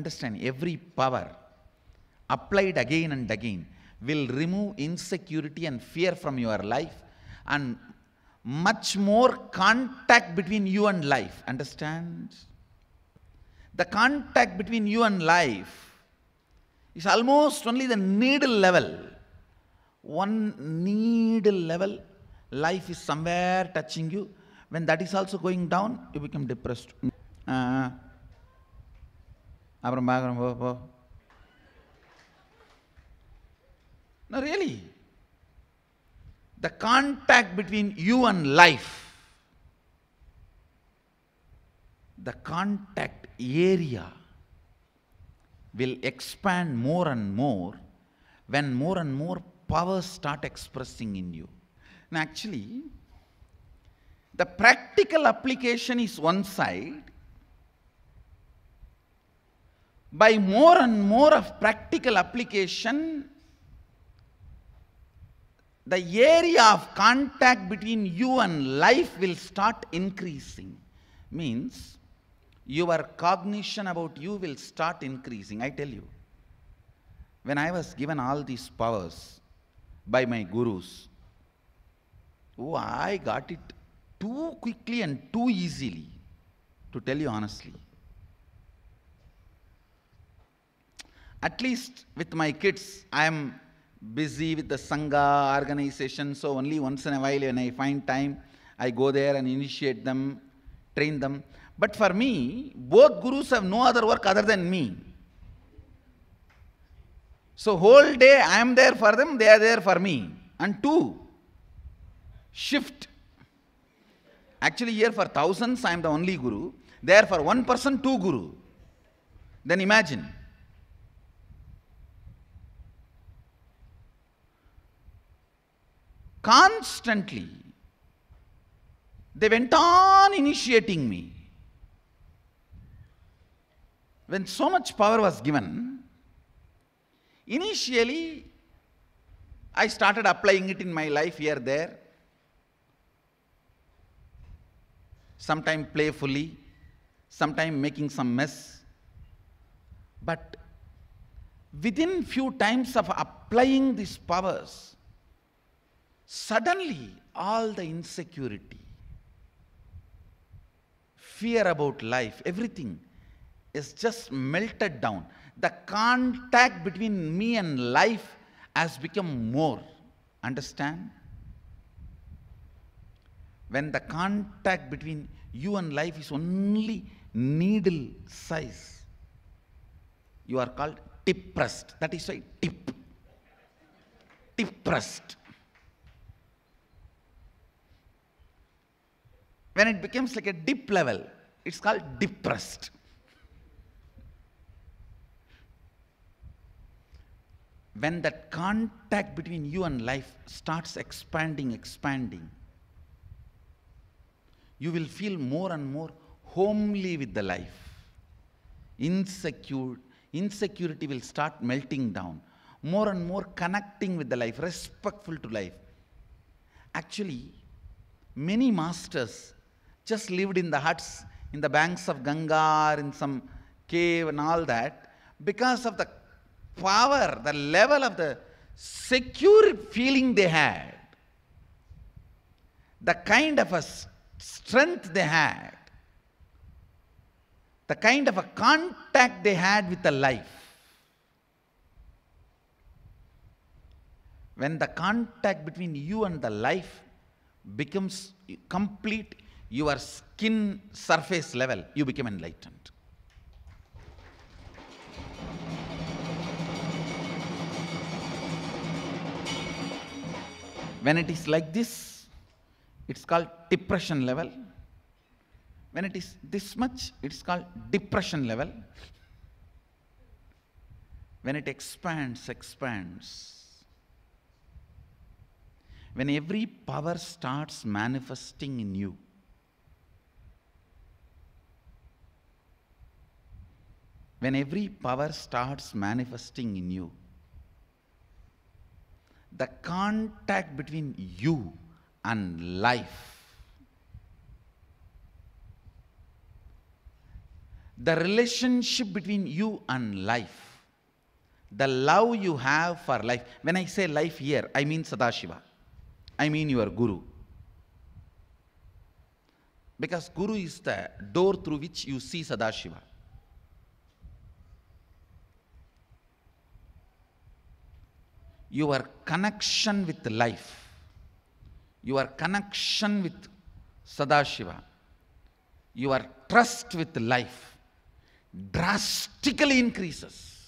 understand, every power applied again and again will remove insecurity and fear from your life, and much more contact between you and life. Understand? The contact between you and life is almost only the needle level. One needle level, life is somewhere touching you. When that is also going down, you become depressed. No, really. The contact between you and life, the contact area will expand more and more when more and more powers start expressing in you. Now actually, the practical application is one side. By more and more of practical application, the area of contact between you and life will start increasing. Means, your cognition about you will start increasing. I tell you, when I was given all these powers by my gurus, oh, I got it too quickly and too easily, to tell you honestly. At least with my kids, I am busy with the Sangha organization, so only once in a while when I find time, I go there and initiate them, train them. But for me, both gurus have no other work other than me. So whole day I am there for them, they are there for me. And two, shift. Actually here for thousands I am the only guru. There for one person, two guru. Then imagine. Constantly, they went on initiating me. When so much power was given, initially, I started applying it in my life here, there. Sometimes playfully, sometimes making some mess. But within few times of applying these powers, suddenly all the insecurity, fear about life, everything is just melted down. The contact between me and life has become more. Understand? When the contact between you and life is only needle size, you are called depressed. That is why depressed. When it becomes like a dip level, it's called depressed. When that contact between you and life starts expanding, you will feel more and more homely with the life. Insecurity will start melting down. More and more connecting with the life, respectful to life. Actually, many masters just lived in the huts, in the banks of Ganga, or in some cave and all that, because of the power, the level of the secure feeling they had, the kind of a strength they had, the kind of a contact they had with the life. When the contact between you and the life becomes complete, your skin surface level, you become enlightened. When it is like this, it's called depression level. When it is this much, it's called depression level. When it expands, when every power starts manifesting in you, when every power starts manifesting in you, the contact between you and life, the relationship between you and life, the love you have for life. When I say life here, I mean Sadashiva. I mean your Guru. Because Guru is the door through which you see Sadashiva. Your connection with life, your connection with Sadashiva, your trust with life drastically increases.